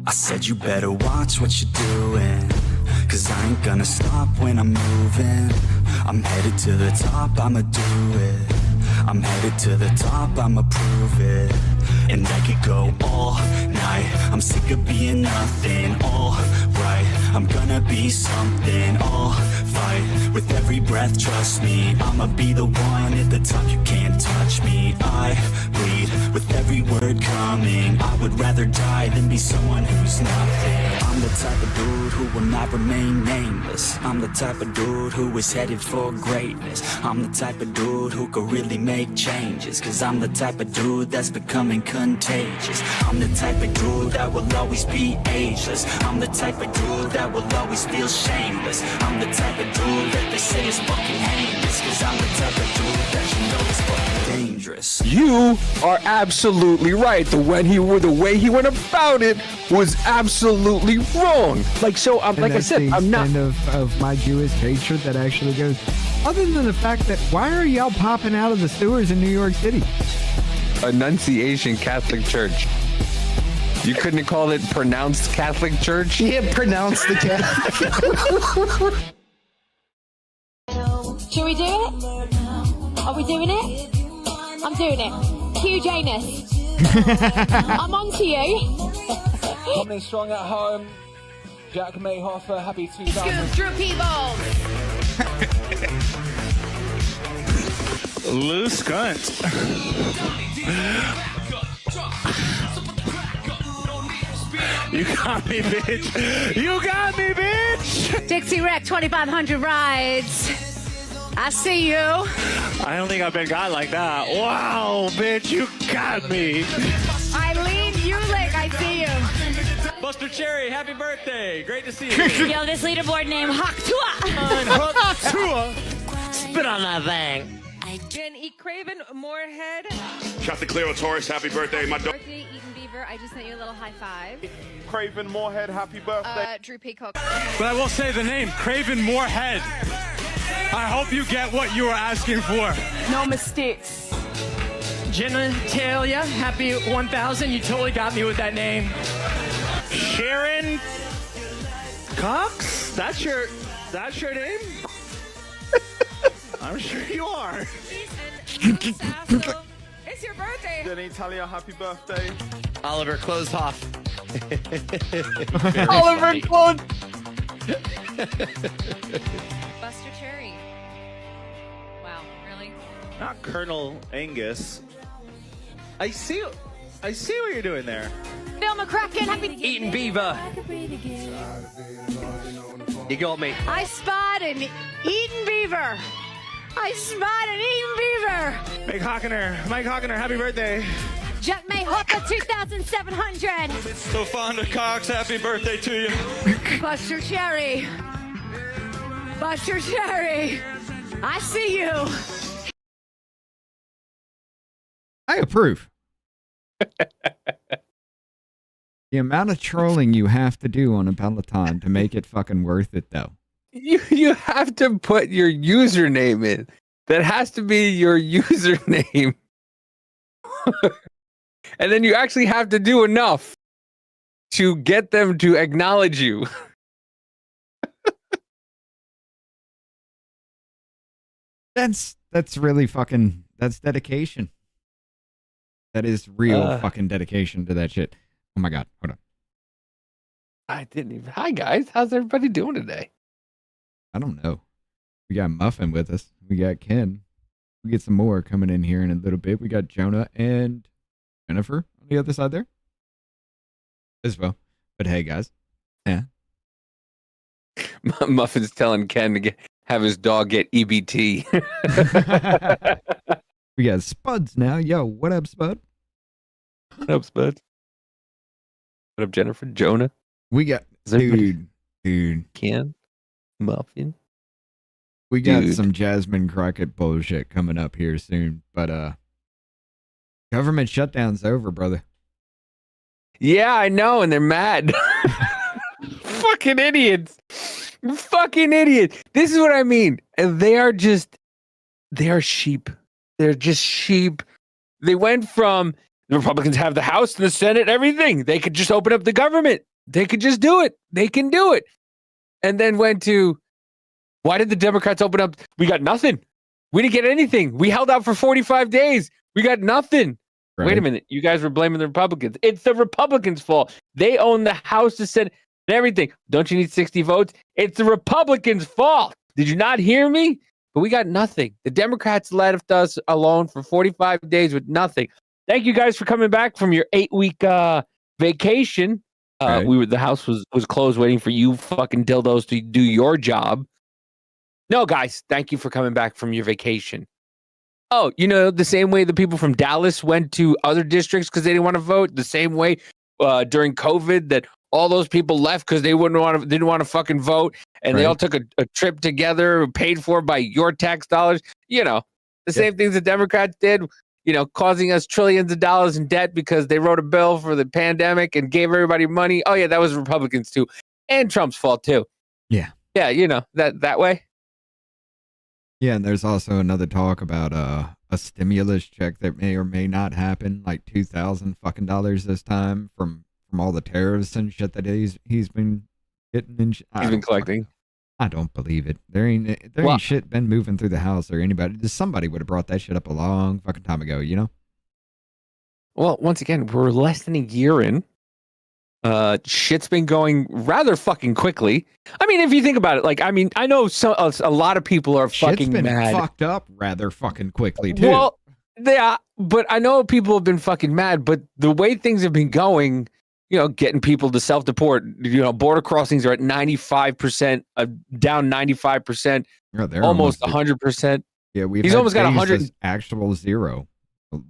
I said you better watch what you're doing, 'cause I ain't gonna stop when I'm moving. I'm headed to the top, I'ma do it. I'm headed to the top, I'ma prove it. And I could go all night, I'm sick of being nothing. All right, I'm gonna be something. I'll fight with every breath, trust me. I'ma be the one at the top, you can't touch me. I bleed with every word coming. I would rather die than be someone who's nothing. I'm the type of dude who will not remain nameless. I'm the type of dude who is headed for greatness. I'm the type of dude who could really make changes, 'cause I'm the type of dude that's becoming contagious. I'm the type of dude that will always be ageless. I'm the type of dude that will always feel shameless. I'm the type of dude that they say is fucking heinous, 'cause I'm the type of dude that you know is fucking dangerous. You are absolutely right. The way he went about it was absolutely wrong. Like, so, like I said, I'm not of my Jewish hatred that actually goes. Other than the fact that why are y'all popping out of the sewers in New York City? Annunciation Catholic Church. You couldn't call it pronounced Catholic Church? Yeah, pronounce the Catholic. Should we do it? Are we doing it? I'm doing it. Hugh Janus. I'm on to you. Coming strong at home. Jack Mayhoffer, happy 2000. Drew Peebles. Loose cunt. You got me, bitch. You got me, bitch. Dixie Wreck 2,500 rides. I see you. I don't think I've been got like that. Wow, bitch, you got me. Eileen Ulick, I see you. Buster Cherry, happy birthday. Great to see you. Yo, this leaderboard name Haktua. Spit on that thing. Jen E. Craven, Moorhead. Shot the Cleo Taurus, happy birthday, my dog. Birthday, Eaton Beaver. I just sent you a little high five. Craven Moorhead, happy birthday. Drew Peacock. But I will say the name, Craven Moorhead. I hope you get what you were asking for. No mistakes. Genitalia, happy 1000. You totally got me with that name. Sharon Cox? That's your name? I'm sure you are. It's your birthday. Genitalia, happy birthday. Oliver Closehoff. Oliver Clone. Buster Cherry. Wow, really? Not Colonel Angus. I see what you're doing there. Bill McCracken, happy Eaton Beaver. You got me. I spot an Eaton Beaver. I spot an Eaton Beaver. Mike Hawkener, happy birthday. Jet May Hopper 2,700. Sofonda Cox, happy birthday to you. Buster Cherry. Buster Cherry. I see you. I approve. The amount of trolling you have to do on a Peloton to make it fucking worth it, though. You have to put your username in. That has to be your username. And then you actually have to do enough to get them to acknowledge you. That's really fucking, that's dedication. That is real fucking dedication to that shit. Oh my God, hold on. I didn't even. Hi guys, how's everybody doing today? I don't know. We got Muffin with us. We got Ken. We get some more coming in here in a little bit. We got Jonah and Jennifer on the other side there as well. But hey, guys. Yeah. Muffin's telling Ken to have his dog get EBT. We got Spuds now. Yo, what up, Spud? What up, Spud? What up, Jennifer? Jonah? We got dude. Ken? Muffin? We got some Jasmine Crockett bullshit coming up here soon, but government shutdown's over, brother. Yeah, I know, and they're mad. Fucking idiots. Fucking idiots. This is what I mean. And they are sheep. They're just sheep. They went from the Republicans have the House and the Senate, everything. They could just open up the government. They could just do it. They can do it. And then went to, why did the Democrats open up? We got nothing. We didn't get anything. We held out for 45 days. We got nothing. Right. Wait a minute. You guys were blaming the Republicans. It's the Republicans' fault. They own the House, the Senate, and everything. Don't you need 60 votes? It's the Republicans' fault. Did you not hear me? But we got nothing. The Democrats left us alone for 45 days with nothing. Thank you guys for coming back from your 8-week vacation. Right. The house was closed waiting for you fucking dildos to do your job. No, guys, thank you for coming back from your vacation. Oh, the same way the people from Dallas went to other districts because they didn't want to vote, the same way during COVID that all those people left because they didn't want to fucking vote, and they all took a trip together paid for by your tax dollars. The same things the Democrats did, causing us trillions of dollars in debt because they wrote a bill for the pandemic and gave everybody money. Oh yeah, that was Republicans too, and Trump's fault too. Yeah. Yeah, that way. Yeah, and there's also another talk about a stimulus check that may or may not happen, like $2,000 fucking dollars this time from all the tariffs and shit that he's been getting. He's been collecting. I don't believe it. There ain't shit been moving through the house or anybody. Somebody would have brought that shit up a long fucking time ago, Well, once again, we're less than a year in. Shit's been going rather fucking quickly. I mean, if you think about it, I know a lot of people are fucking been mad. Fucked up rather fucking quickly too. Well, yeah, but I know people have been fucking mad. But the way things have been going, getting people to self-deport, border crossings are at 95%, down 95%, almost 100%. Yeah, he's almost got 100 actual zero,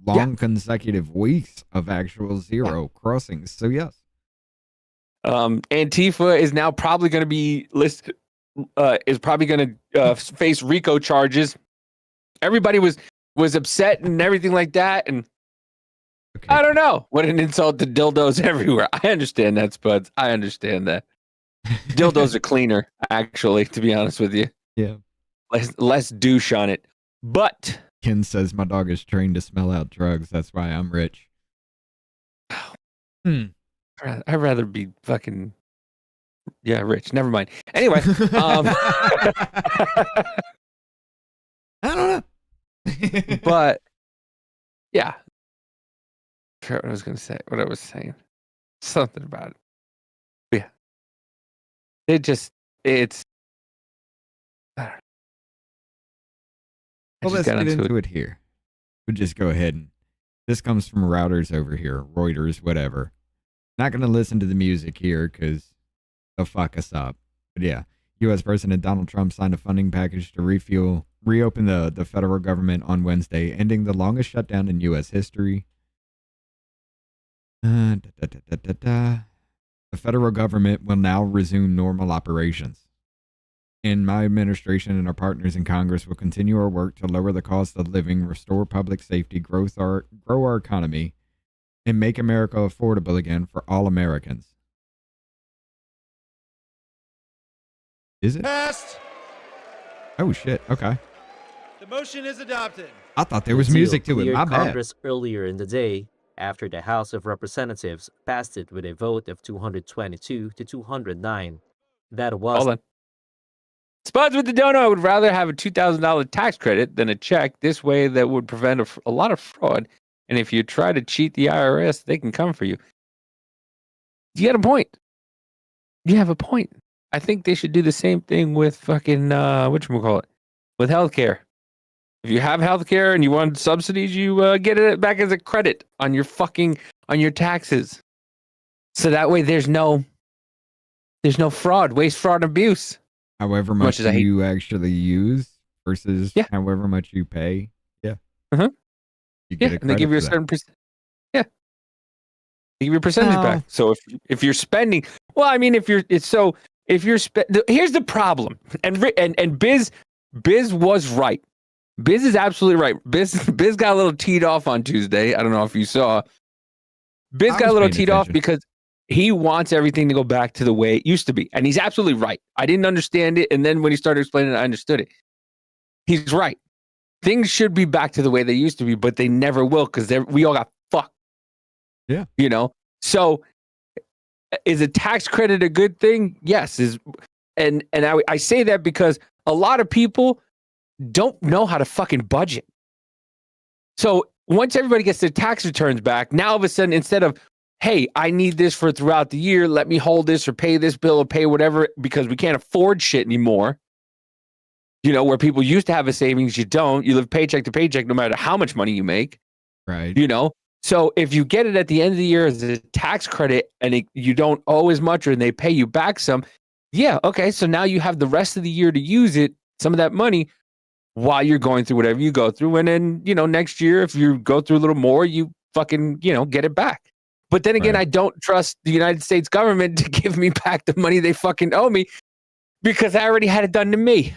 long consecutive weeks of actual zero crossings. So yes. Antifa is now probably going to be listed, is probably going to face RICO charges. Everybody was upset and everything like that. And I don't know. What an insult to dildos everywhere. I understand that, Spuds. I understand that. Dildos are cleaner, actually, to be honest with you. Yeah. Less douche on it. But Ken says my dog is trained to smell out drugs. That's why I'm rich. I'd rather be fucking rich. Never mind. Anyway, I don't know. But yeah, I forgot what I was going to say. What I was saying, something about it. Yeah, it's. I don't know. Well, let's get into it here. We'll just go ahead and this comes from routers over here, Reuters, whatever. Not going to listen to the music here because they'll fuck us up. But yeah, U.S. President Donald Trump signed a funding package to reopen the federal government on Wednesday, ending the longest shutdown in U.S. history. The federal government will now resume normal operations. And my administration and our partners in Congress will continue our work to lower the cost of living, restore public safety, grow our economy, and make America affordable again for all Americans. Is it? Passed. Oh, shit. Okay. The motion is adopted. I thought there was music to it. My bad. Congress earlier in the day after the House of Representatives passed it with a vote of 222 to 209. That was... Hold on. Spuds with the donut. I would rather have a $2,000 tax credit than a check. This way that would prevent a lot of fraud. And if you try to cheat the IRS, they can come for you. You got a point. You have a point. I think they should do the same thing with fucking, whatchamacallit, with healthcare. If you have healthcare and you want subsidies, you get it back as a credit on your taxes. So that way there's no fraud, waste, fraud, and abuse. However much you actually use versus however much you pay. Yeah. Uh-huh. You get a and they give you a certain percent. Yeah. They give you a percentage back. So if you're spending, well, I mean, here's the problem. And Biz was right. Biz is absolutely right. Biz got a little teed off on Tuesday. I don't know if you saw. Biz got a little teed off because he wants everything to go back to the way it used to be. And he's absolutely right. I didn't understand it. And then when he started explaining it, I understood it. He's right. Things should be back to the way they used to be, but they never will because we all got fucked. Yeah. So Is a tax credit a good thing? Yes. And I say that because a lot of people don't know how to fucking budget. So once everybody gets their tax returns back, now all of a sudden, instead of, hey, I need this for throughout the year, let me hold this or pay this bill or pay whatever because we can't afford shit anymore. You know, where people used to have a savings, you don't. You live paycheck to paycheck no matter how much money you make. Right. You know? So if you get it at the end of the year as a tax credit and you don't owe as much or they pay you back some, yeah, okay. So now you have the rest of the year to use it, some of that money, while you're going through whatever you go through. And then, you know, next year, if you go through a little more, you fucking, you know, get it back. But then again, Right. I don't trust the United States government to give me back the money they fucking owe me because I already had it done to me.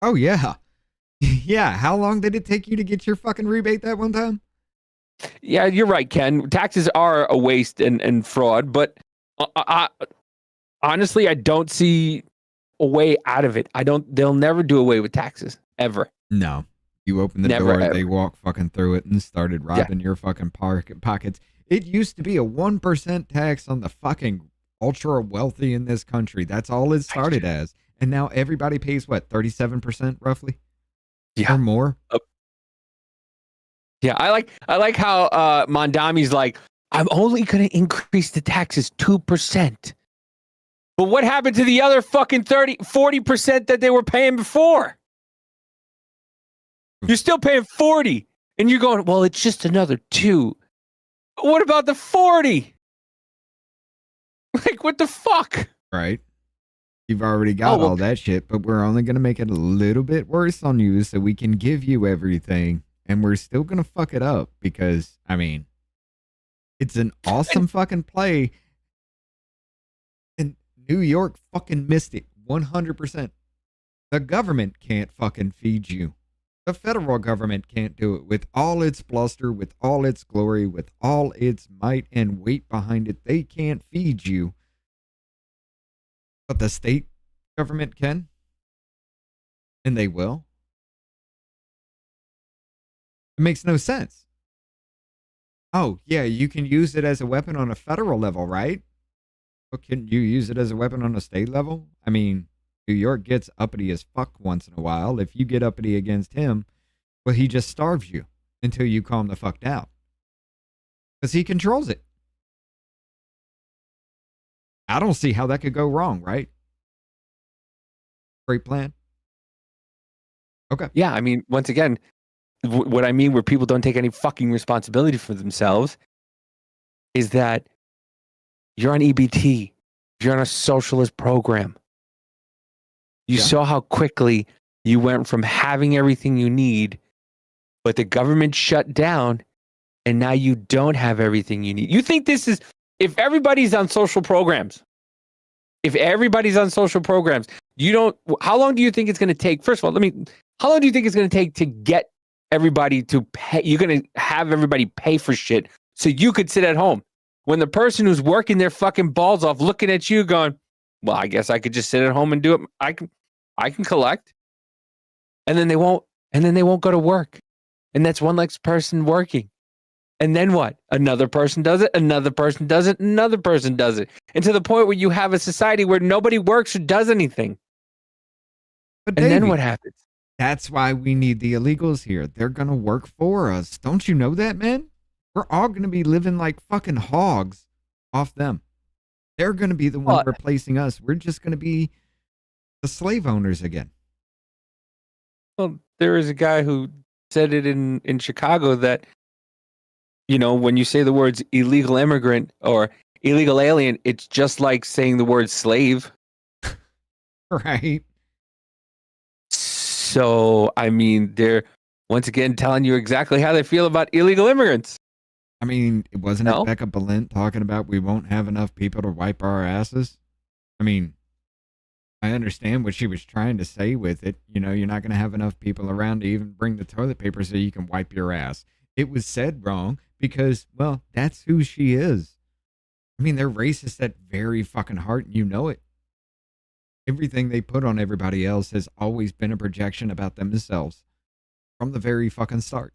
Oh, yeah. Yeah. How long did it take you to get your fucking rebate that one time? Yeah, you're right, Ken. Taxes are a waste and fraud, but honestly, I don't see a way out of it. They'll never do away with taxes, ever. No. You open the Never, door, ever. they walk fucking through it and started robbing your fucking pockets. It used to be a 1% tax on the fucking ultra wealthy in this country. That's all it started as. And now everybody pays what, 37% roughly? Yeah. Or more? Yeah, I like how Mondami's like, I'm only going to increase the taxes 2%. But what happened to the other fucking 40% that they were paying before? You're still paying 40. And you're going, well, it's just another 2. What about the 40? Like, what the fuck? Right. You've already got all that shit, but we're only going to make it a little bit worse on you so we can give you everything. And we're still going to fuck it up because, I mean, it's an awesome fucking play. And New York fucking missed it 100%. The government can't fucking feed you. The federal government can't do it with all its bluster, with all its glory, with all its might and weight behind it. They can't feed you. But the state government can. And they will. It makes no sense. Oh, yeah, you can use it as a weapon on a federal level, right? But can you use it as a weapon on a state level? I mean, New York gets uppity as fuck once in a while. If you get uppity against him, well, he just starves you until you calm the fuck down. Because he controls it. I don't see how that could go wrong, right? Great plan. Okay. Yeah, I mean, once again, what I mean where people don't take any fucking responsibility for themselves is that you're on EBT. You're on a socialist program. You saw how quickly you went from having everything you need, but the government shut down, and now you don't have everything you need. You think this is, if everybody's on social programs, you don't, how long do you think it's going to take? First of all, how long do you think it's going to take to get everybody to pay? You're going to have everybody pay for shit so you could sit at home when the person who's working their fucking balls off looking at you going, well, I guess I could just sit at home and do it. I can collect. And then they won't go to work. And that's one less person working. And then what? Another person does it, another person does it, another person does it. And to the point where you have a society where nobody works or does anything. But and Davey, then what happens? That's why we need the illegals here. They're going to work for us. Don't you know that, man? We're all going to be living like fucking hogs off them. They're going to be the ones replacing us. We're just going to be the slave owners again. Well, there is a guy who said it in Chicago that, you know, when you say the words illegal immigrant or illegal alien, it's just like saying the word slave. Right. So, I mean, they're once again telling you exactly how they feel about illegal immigrants. I mean, wasn't it Becca Balint talking about we won't have enough people to wipe our asses? I mean, I understand what she was trying to say with it. You know, you're not going to have enough people around to even bring the toilet paper so you can wipe your ass. It was said wrong because, well, that's who she is. I mean, they're racist at very fucking heart, and you know it. Everything they put on everybody else has always been a projection about themselves from the very fucking start.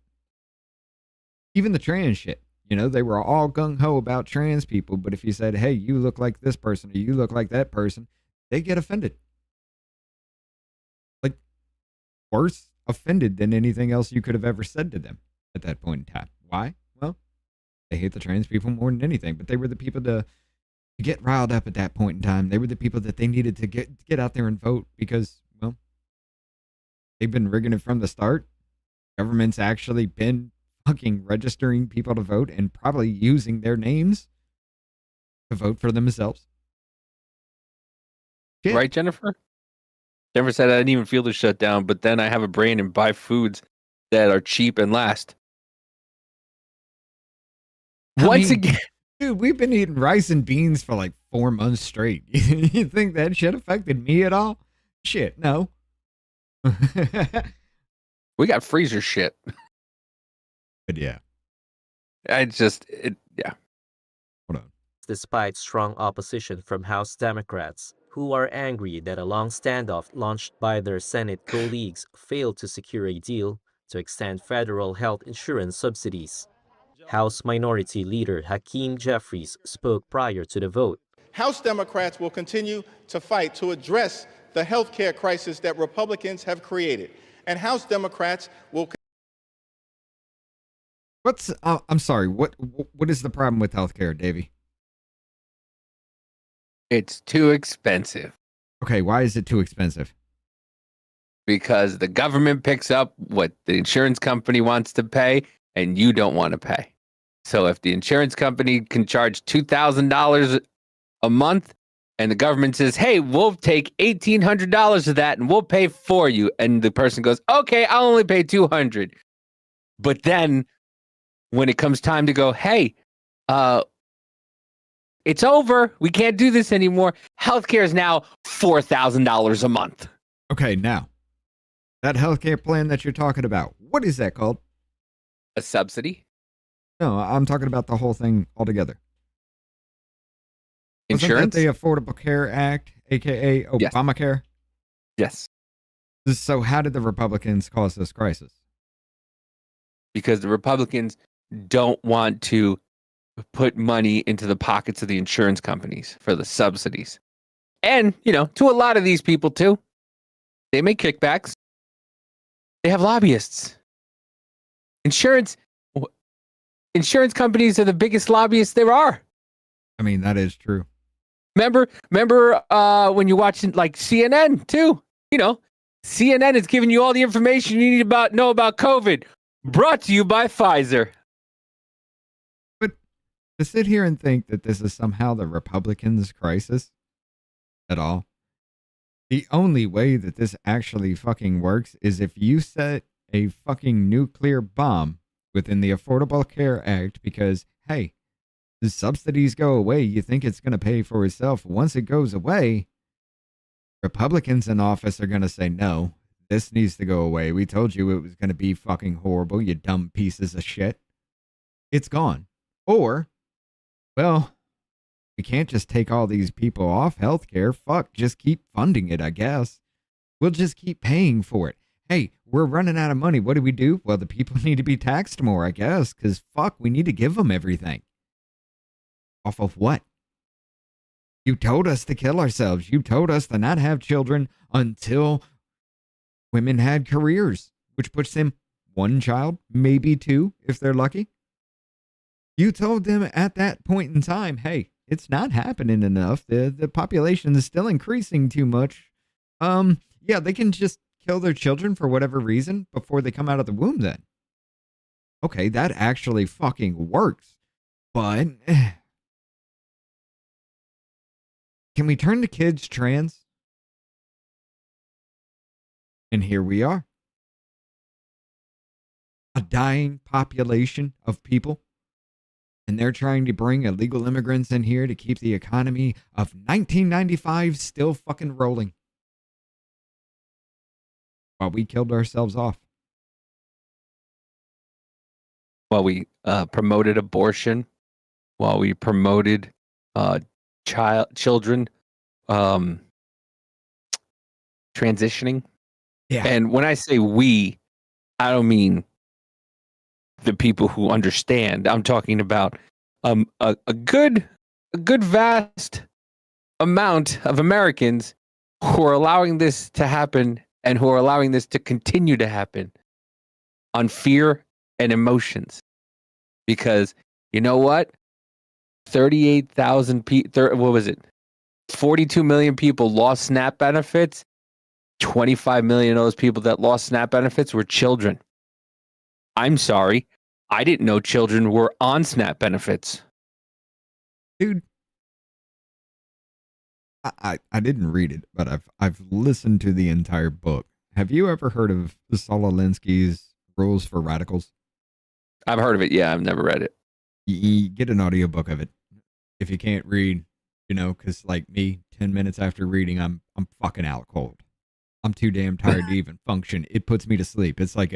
Even the trans shit. You know, they were all gung-ho about trans people, but if you said, hey, you look like this person or you look like that person, they get offended. Like, worse offended than anything else you could have ever said to them at that point in time. Why? Well, they hate the trans people more than anything, but they were the people to get riled up at that point in time. They were the people that they needed to get out there and vote because, well, they've been rigging it from the start. Government's actually been fucking registering people to vote and probably using their names to vote for themselves. Shit. Right, Jennifer? Jennifer said I didn't even feel the shutdown, but then I have a brain and buy foods that are cheap and last. Once again, dude, we've been eating rice and beans for like 4 months straight. You think that shit affected me at all? Shit, no. we got freezer shit. But yeah. Yeah. Hold on. Despite strong opposition from House Democrats, who are angry that a long standoff launched by their Senate colleagues failed to secure a deal to extend federal health insurance subsidies. House Minority Leader Hakeem Jeffries spoke prior to the vote. House Democrats will continue to fight to address the health care crisis that Republicans have created. And House Democrats will... I'm sorry, what is the problem with healthcare, Davey? It's too expensive. Okay, why is it too expensive? Because the government picks up what the insurance company wants to pay and you don't want to pay. So if the insurance company can charge $2,000 a month and the government says, hey, we'll take $1,800 of that and we'll pay for you. And the person goes, okay, I'll only pay $200. But then when it comes time to go, hey, it's over. We can't do this anymore. Healthcare is now $4,000 a month. Okay, now, that healthcare plan that you're talking about, what is that called? A subsidy? No, I'm talking about the whole thing altogether. Insurance? Wasn't that the Affordable Care Act, a.k.a. Obamacare? Yes. So how did the Republicans cause this crisis? Because the Republicans don't want to put money into the pockets of the insurance companies for the subsidies. And, you know, to a lot of these people too, they make kickbacks. They have lobbyists. Insurance companies are the biggest lobbyists there are. I mean, that is true. Remember when you watch like CNN too, you know, CNN is giving you all the information you need to know about COVID. Brought to you by Pfizer. But to sit here and think that this is somehow the Republicans' crisis at all, the only way that this actually fucking works is if you set a fucking nuclear bomb within the Affordable Care Act because, hey, the subsidies go away, you think it's going to pay for itself. Once it goes away, Republicans in office are going to say, no, this needs to go away. We told you it was going to be fucking horrible, you dumb pieces of shit. It's gone. Or, well, we can't just take all these people off healthcare. Fuck, just keep funding it, I guess. We'll just keep paying for it. Hey, we're running out of money. What do? Well, the people need to be taxed more, I guess, because fuck, we need to give them everything. Off of what? You told us to kill ourselves. You told us to not have children until women had careers, which puts them 1 child, maybe 2, if they're lucky. You told them at that point in time, hey, it's not happening enough. The population is still increasing too much. Yeah, they can just kill their children for whatever reason before they come out of the womb then. Okay, that actually fucking works. But can we turn the kids trans? And here we are. A dying population of people. And they're trying to bring illegal immigrants in here to keep the economy of 1995 still fucking rolling. While we killed ourselves off. While we promoted abortion. While we promoted children transitioning. Yeah. And when I say we, I don't mean the people who understand. I'm talking about a good vast amount of Americans who are allowing this to happen and who are allowing this to continue to happen on fear and emotions. Because you know what? 38,000 people, what was it? 42 million people lost SNAP benefits. 25 million of those people that lost SNAP benefits were children. I'm sorry. I didn't know children were on SNAP benefits. Dude, I didn't read it, but I've listened to the entire book. Have you ever heard of Saul Alinsky's Rules for Radicals? I've heard of it. Yeah, I've never read it. You get an audiobook of it. If you can't read, you know, because like me, 10 minutes after reading, I'm fucking out cold. I'm too damn tired to even function. It puts me to sleep. It's like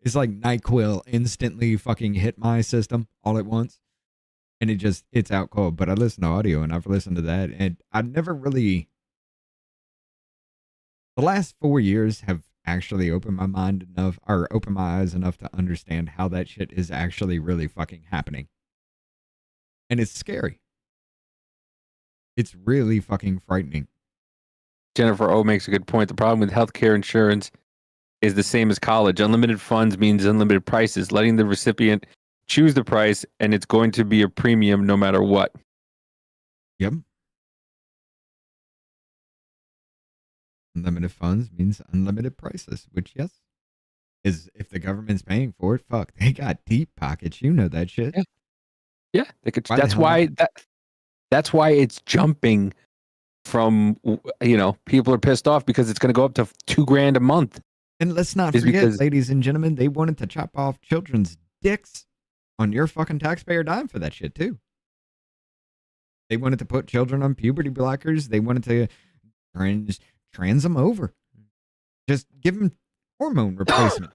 NyQuil instantly fucking hit my system all at once. And it's out cold. But I listen to audio and I've listened to that. And I never really, the last 4 years have actually opened my mind enough, or opened my eyes enough to understand how that shit is actually really fucking happening. And it's scary. It's really fucking frightening. Jennifer O makes a good point. The problem with healthcare insurance is the same as college. Unlimited funds means unlimited prices, letting the recipient choose the price, and it's going to be a premium no matter what. Yep. Unlimited funds means unlimited prices, which, yes, is if the government's paying for it, fuck, they got deep pockets. You know that shit. Yeah, they could. That's why it's jumping from, you know, people are pissed off because it's going to go up to $2,000 a month. And let's not forget, ladies and gentlemen, they wanted to chop off children's dicks on your fucking taxpayer dime for that shit too. They wanted to put children on puberty blockers. They wanted to trans them over. Just give them hormone replacement.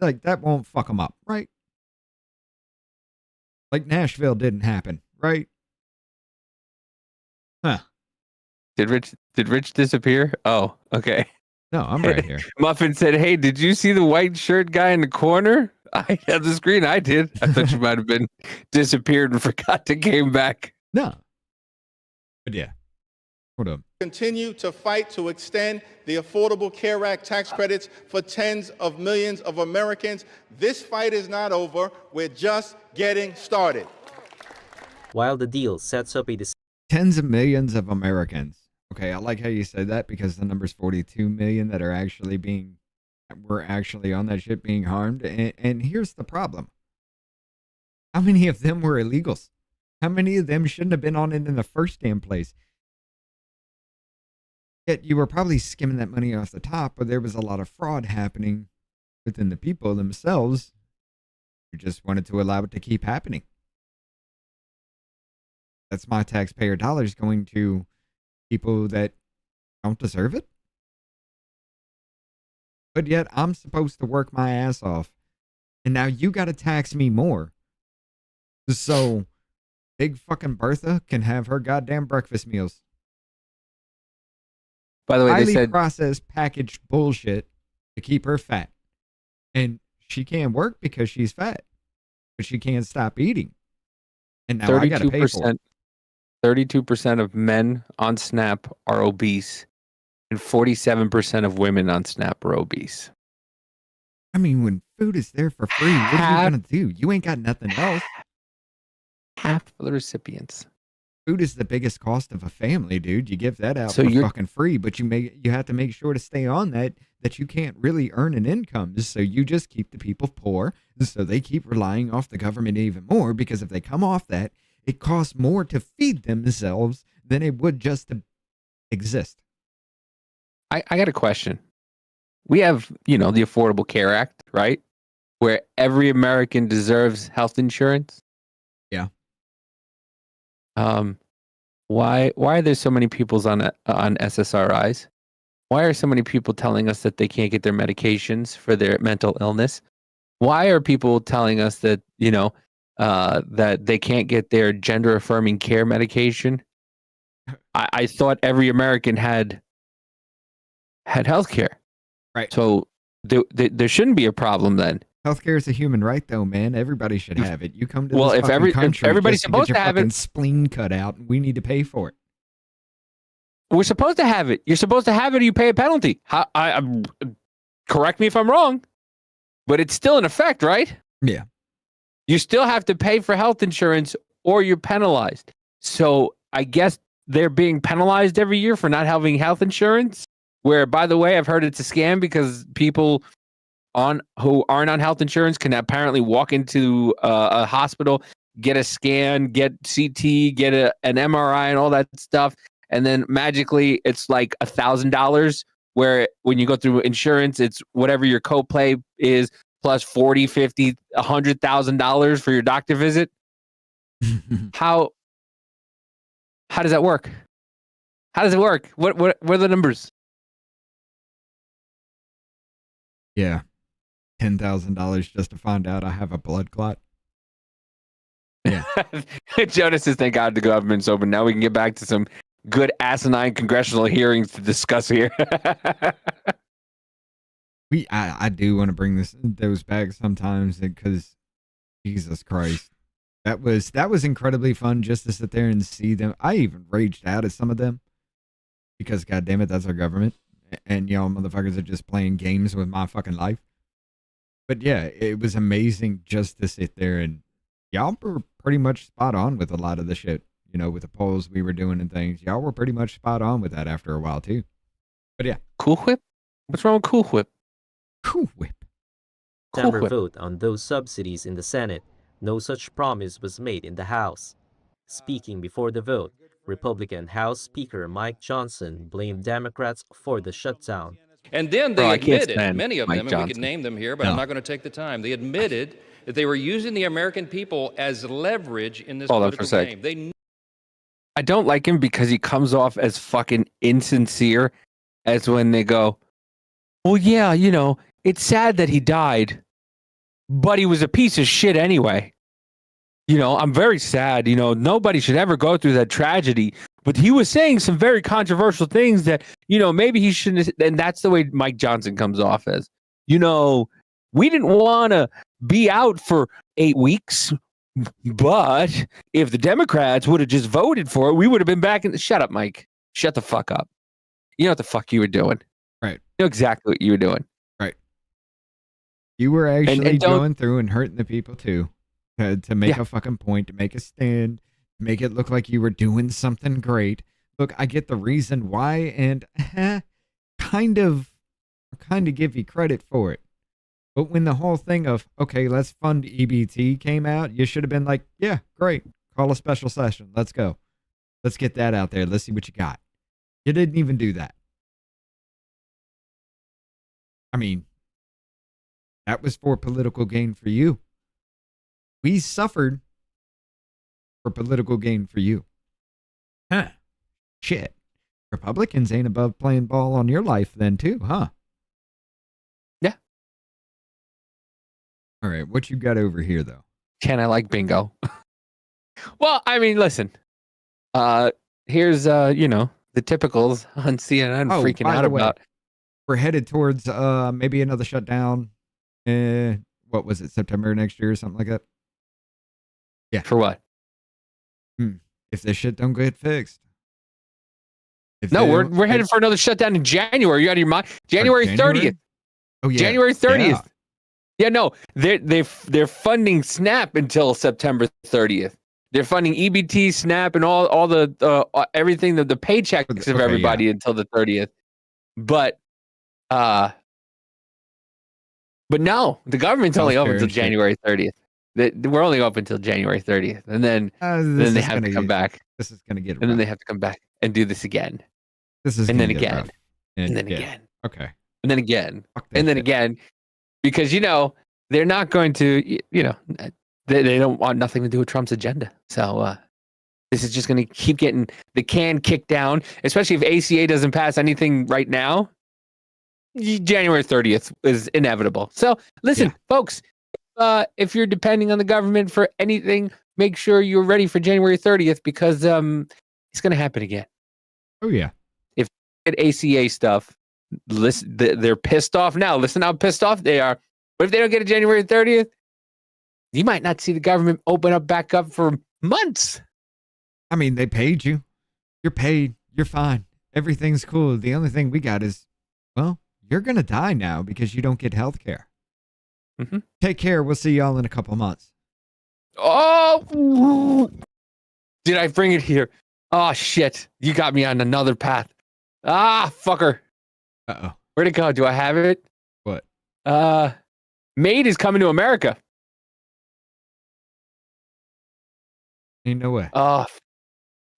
like that won't fuck them up, right? Like Nashville didn't happen, right? Huh. Did Rich disappear? Oh, okay. No, I'm right here. Muffin said, "Hey, did you see the white shirt guy in the corner?" I had the screen. I did. I thought you might have been disappeared and forgot to came back. No. But yeah. Hold on. Continue to fight to extend the Affordable Care Act tax credits for tens of millions of Americans. This fight is not over. We're just getting started. While the deal sets up a tens of millions of Americans. Okay, I like how you said that because the number's 42 million that were actually on that shit being harmed. And here's the problem. How many of them were illegals? How many of them shouldn't have been on it in the first damn place? Yet you were probably skimming that money off the top, but there was a lot of fraud happening within the people themselves who just wanted to allow it to keep happening. That's my taxpayer dollars going to people that don't deserve it. But yet I'm supposed to work my ass off. And now you got to tax me more. So big fucking Bertha can have her goddamn breakfast meals. By the way, highly they said processed packaged bullshit to keep her fat. And she can't work because she's fat. But she can't stop eating. And now I got to pay for it. 32% of men on SNAP are obese, and 47% of women on SNAP are obese. I mean, when food is there for free, what are you going to do? You ain't got nothing else. Half of the recipients. Food is the biggest cost of a family, dude. You give that out So for you're- fucking free, but you have to make sure to stay on that you can't really earn an income. So you just keep the people poor, so they keep relying off the government even more, because if they come off that, it costs more to feed themselves than it would just to exist. I got a question. We have, the Affordable Care Act, right? Where every American deserves health insurance. Yeah. Why are there so many people on SSRIs? Why are so many people telling us that they can't get their medications for their mental illness? Why are people telling us that, that they can't get their gender affirming care medication? I thought every American had health care. Right. So there shouldn't be a problem then. Healthcare is a human right, though, man. Everybody should have it. You come to Well, this if fucking country everybody's just to get supposed your to have fucking it, spleen cut out, and we need to pay for it. we're supposed to have it. You're supposed to have it, or you pay a penalty. Correct me if I'm wrong, but it's still in effect, right? Yeah. You still have to pay for health insurance, or you're penalized. So I guess they're being penalized every year for not having health insurance. Where, by the way, I've heard it's a scam because people who aren't on health insurance can apparently walk into a hospital, get a scan, get CT, get an MRI and all that stuff. And then magically it's like $1,000, where when you go through insurance, it's whatever your copay is plus $40, $50, $100,000 for your doctor visit. How does that work? How does it work? What are the numbers? Yeah. $10,000 just to find out I have a blood clot. Yeah. Jonas says, thank God the government's open. Now we can get back to some good asinine congressional hearings to discuss here. I do want to bring those back sometimes because Jesus Christ. That was incredibly fun just to sit there and see them. I even raged out at some of them because God damn it, that's our government. And y'all motherfuckers are just playing games with my fucking life. But yeah, it was amazing just to sit there, and y'all were pretty much spot on with a lot of the shit, with the polls we were doing and things. Y'all were pretty much spot on with that after a while too. But yeah. Cool Whip? What's wrong with Cool Whip? Cool Whip. September vote on those subsidies in the Senate. No such promise was made in the House. Speaking before the vote, Republican House Speaker Mike Johnson blamed Democrats for the shutdown. And then they admitted, many of them, and we could name them here, but I'm not going to take the time. They admitted that they were using the American people as leverage in this political game. I don't like him because he comes off as fucking insincere, as when they go, well, yeah, it's sad that he died, but he was a piece of shit anyway. I'm very sad. Nobody should ever go through that tragedy. But he was saying some very controversial things that, maybe he shouldn't. And that's the way Mike Johnson comes off as. We didn't want to be out for 8 weeks, but if the Democrats would have just voted for it, we would have been back in. Shut up, Mike. Shut the fuck up. You know what the fuck you were doing. Right. You know exactly what you were doing. Right. You were actually going through and hurting the people too. To make a fucking point, to make a stand, to make it look like you were doing something great. Look, I get the reason why, and kind of give you credit for it. But when the whole thing of, okay, let's fund EBT came out, you should have been like, yeah, great. Call a special session. Let's go. Let's get that out there. Let's see what you got. You didn't even do that. I mean, that was for political gain for you. We suffered for political gain for you. Huh. Shit. Republicans ain't above playing ball on your life then too, huh? Yeah. All right, what you got over here though? Can I like bingo? Well, I mean, listen. Here's the typicals on CNN freaking out about. We're headed towards maybe another shutdown. What was it, September next year or something like that? Yeah. For what? If this shit don't get fixed. No, we're headed for another shutdown in January. You out of your mind? January 30th. Oh yeah. January 30th. Yeah, no. They're funding SNAP until September 30th. They're funding EBT, SNAP, and all the everything, the paychecks of everybody until the 30th. But no, the government's only open until January 30th. We're only open until January 30th, and then they have to come back. This is gonna get. And then they have to come back and do this again. This is. And then again. And then again. Okay. And then again. And then again, because they're not going to. They don't want nothing to do with Trump's agenda. So this is just going to keep getting the can kicked down, especially if ACA doesn't pass anything right now. January 30th is inevitable. So listen, folks. If you're depending on the government for anything, make sure you're ready for January 30th because it's going to happen again. Oh, yeah. If you get ACA stuff, listen, they're pissed off now. Listen how pissed off they are. But if they don't get it January 30th, you might not see the government open up back up for months. I mean, they paid you. You're paid. You're fine. Everything's cool. The only thing we got is, well, you're going to die now because you don't get health care. Mm-hmm. Take care. We'll see y'all in a couple months. Oh, did I bring it here? Oh, shit. You got me on another path. Ah, fucker. Uh-oh. Where'd it go? Do I have it? What? Maid is coming to America. Ain't no way. Oh,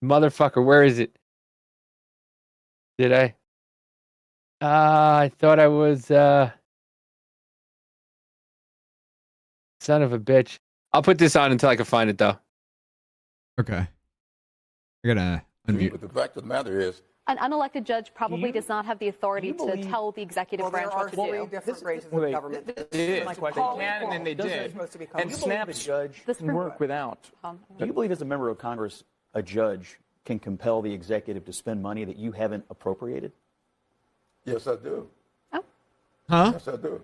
motherfucker. Where is it? Did I? I thought I was, son of a bitch. I'll put this on until I can find it, though. Okay. I gotta unmute. But the fact of the matter is, an unelected judge probably does not have the authority to tell the executive branch what to do. Different branches of government. They can, and then they did. And SNAP's judge can work without. Do you believe, as a member of Congress, a judge can compel the executive to spend money that you haven't appropriated? yes, I do. Oh. Huh? Yes, I do.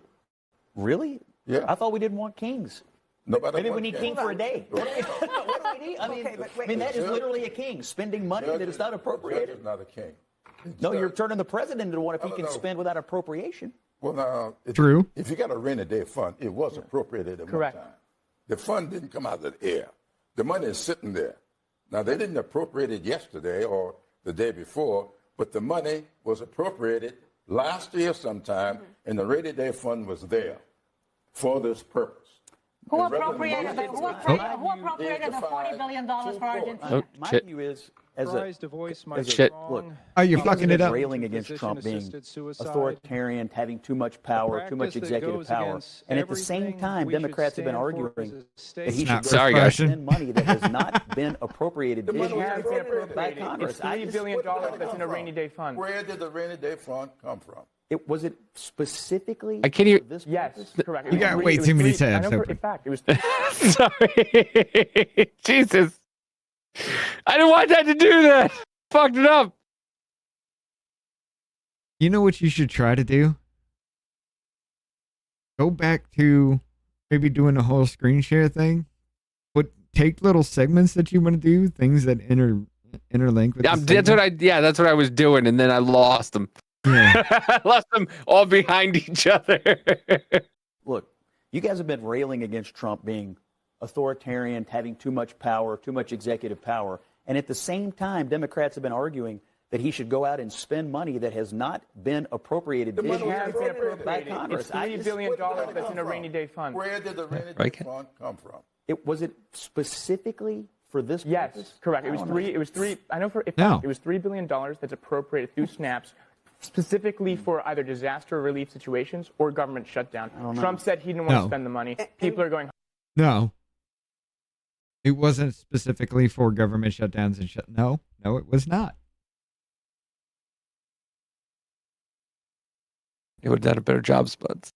Really? Yeah. I thought we didn't want kings. Nobody Maybe we wants need king. king for a day. What do we need? I mean, that is literally a king, spending money that is not Judge appropriated. is not a king. No, you're turning the president into one if he can No. spend without appropriation. Well, now, True. If you got a rainy day fund, it was appropriated at Correct. one time. The fund didn't come out of the air. The money is sitting there. Now, they didn't appropriate it yesterday or the day before, but the money was appropriated last year sometime, and the rainy day fund was there for this purpose. Who And rather than appropriated use the, it who to appropriated, who use appropriated to the $40 find billion two for courts. Argentina? My shit. view is, as Rise to voice my Shit. look, Oh, you're fucking it up. railing against Trump being Physician-assisted suicide. authoritarian, having too much power, too much Practice that executive goes power, against and at the same everything time, we should Democrats have been stand for arguing as a that he state. should Sorry, guys. spend money that has not been appropriated The this money was year appropriated. by It's Congress. $3 billion that's in a rainy day fund. Where did the rainy day fund come from? Was it specifically I can't hear. for this Yes, purpose? correct. You got way too many tabs I know for open. a fact. It was Sorry. Jesus. I didn't want that to do that. Fucked it up. You know what you should try to do? Go back to maybe doing a whole screen share thing. But take little segments that you want to do, things that interlink with. That's what I was doing, and then I lost them. Yeah. I lost them all behind each other. Look, you guys have been railing against Trump being authoritarian, having too much power, too much executive power, and at the same time, Democrats have been arguing that he should go out and spend money that has not been appropriated The this money was year appropriated. by It's Congress. $3 billion that's in a rainy day fund. Where did the rainy day Right. fund come from? Was it specifically for this Yes, purpose? correct. It was three. I know for a fact it was $3 billion that's appropriated through SNAPs, specifically for either disaster relief situations or government shutdown. Trump said he didn't want to spend the money. People are going. No. It wasn't specifically for government shutdowns and No, it was not. It would have done a better job, Spuds.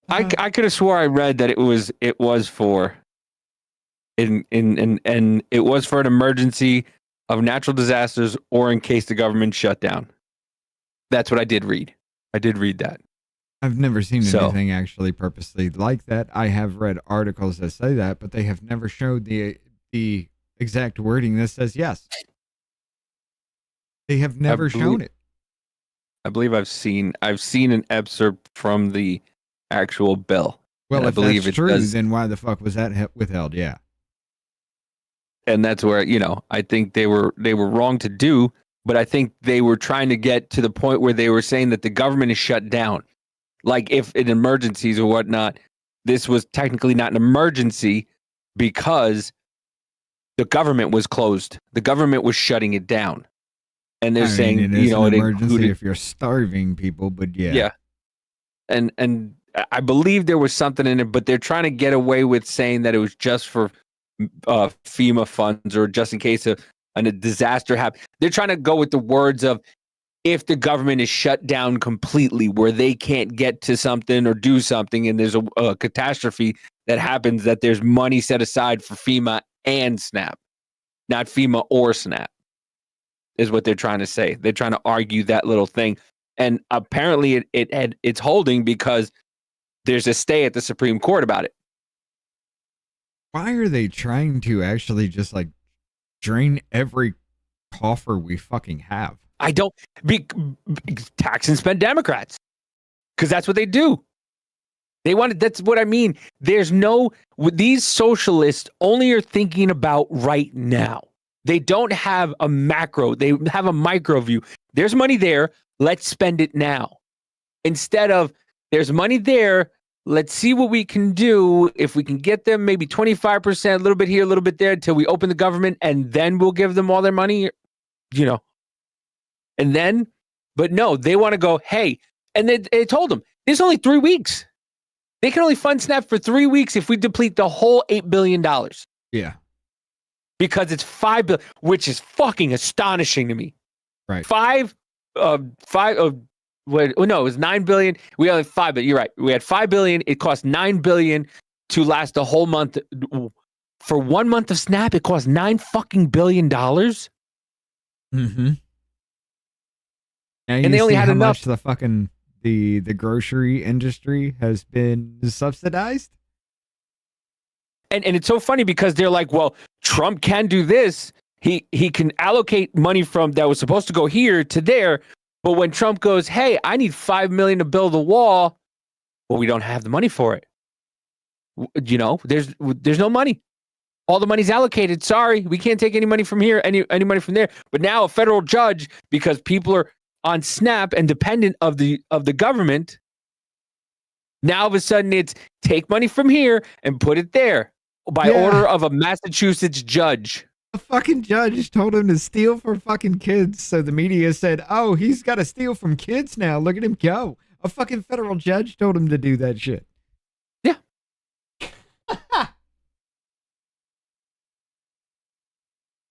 I could have swore I read that it was for and it was for an emergency of natural disasters or in case the government shut down. That's what I did read. I did read that. I've never seen anything actually purposely like that. I have read articles that say that, but they have never showed the exact wording that says yes. They have never shown it. I believe I've seen an excerpt from the actual bill. Well, and if I believe that's it true, does, then why the fuck was that withheld? Yeah. and that's where I think they were wrong to do. But I think they were trying to get to the point where they were saying that the government is shut down. Like if in emergencies or whatnot, this was technically not an emergency because the government was closed. The government was shutting it down. And they're saying, it is an it emergency included, if you're starving people, but yeah. Yeah. And I believe there was something in it, but they're trying to get away with saying that it was just for FEMA funds or just in case a disaster happens. They're trying to go with the words of if the government is shut down completely where they can't get to something or do something and there's a catastrophe that happens, that there's money set aside for FEMA and SNAP, not FEMA or SNAP, is what they're trying to say. They're trying to argue that little thing. And apparently it's holding because there's a stay at the Supreme Court about it. Why are they trying to actually just like drain every coffer we fucking have? I don't tax and spend Democrats, because that's what they do. They want. That's what I mean. There's no. These socialists only are thinking about right now. They don't have a macro. They have a micro view. There's money there. Let's spend it now. Instead of there's money there. Let's see what we can do. If we can get them maybe 25%, a little bit here, a little bit there, until we open the government, and then we'll give them all their money. You know. And then, but no, they want to go, hey, and they told them, there's only 3 weeks. They can only fund SNAP for 3 weeks if we deplete the whole $8 billion. Yeah. Because it's $5 billion, which is fucking astonishing to me. Right. No, it was $9 billion. We only had $5 billion. You're right. We had $5 billion. It cost $9 billion to last the whole month. For 1 month of SNAP, it cost $9 fucking billion. Mm-hmm. And they only had enough. Much the fucking the grocery industry has been subsidized. And it's so funny because they're like, well, Trump can do this. He can allocate money from that was supposed to go here to there. But when Trump goes, hey, I need $5 million to build a wall, well, we don't have the money for it. You know, there's no money. All the money's allocated. Sorry, we can't take any money from here, any money from there. But now a federal judge, because people are on SNAP and dependent of the government, now all of a sudden it's take money from here and put it there by order of a Massachusetts judge. A fucking judge told him to steal from fucking kids. So the media said, oh, he's got to steal from kids now. Look at him go. A fucking federal judge told him to do that shit. Yeah.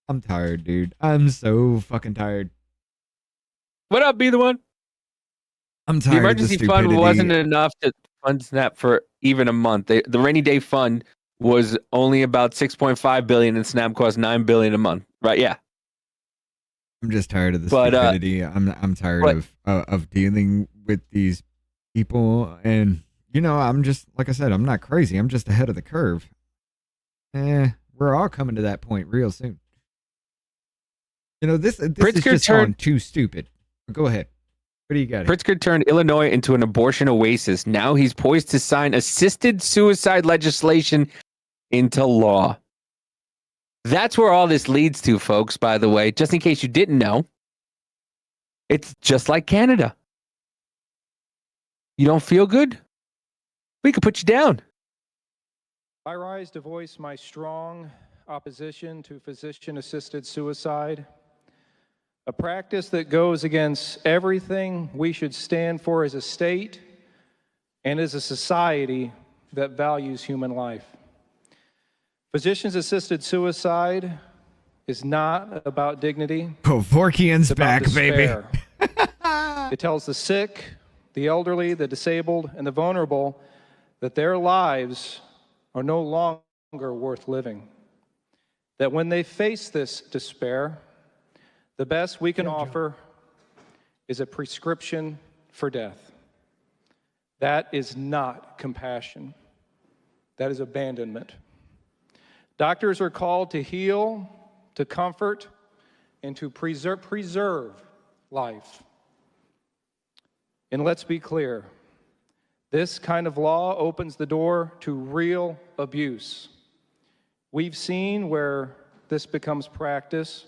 I'm tired, dude. I'm so fucking tired. What up, Be the One? I'm tired. The emergency fund wasn't enough to fund SNAP for even a month. The rainy day fund was only about $6.5 billion, and SNAP cost $9 billion a month. Right? Yeah. I'm just tired of the stupidity. I'm tired of dealing with these people, and you know, I'm just like I said, I'm not crazy. I'm just ahead of the curve. We're all coming to that point real soon. You know, this is just gone too stupid. Go ahead. What do you got? Pritzker turned Illinois into an abortion oasis. Now he's poised to sign assisted suicide legislation into law. That's where all this leads to, folks, by the way, just in case you didn't know. It's just like Canada. You don't feel good? We could put you down. I rise to voice my strong opposition to physician-assisted suicide, a practice that goes against everything we should stand for as a state and as a society that values human life. Physicians-assisted suicide is not about dignity. Kevorkian's back, baby. It tells the sick, the elderly, the disabled, and the vulnerable that their lives are no longer worth living. That when they face this despair, the best we can offer is a prescription for death. That is not compassion. That is abandonment. Doctors are called to heal, to comfort, and to preserve life. And let's be clear, this kind of law opens the door to real abuse. We've seen where this becomes practice,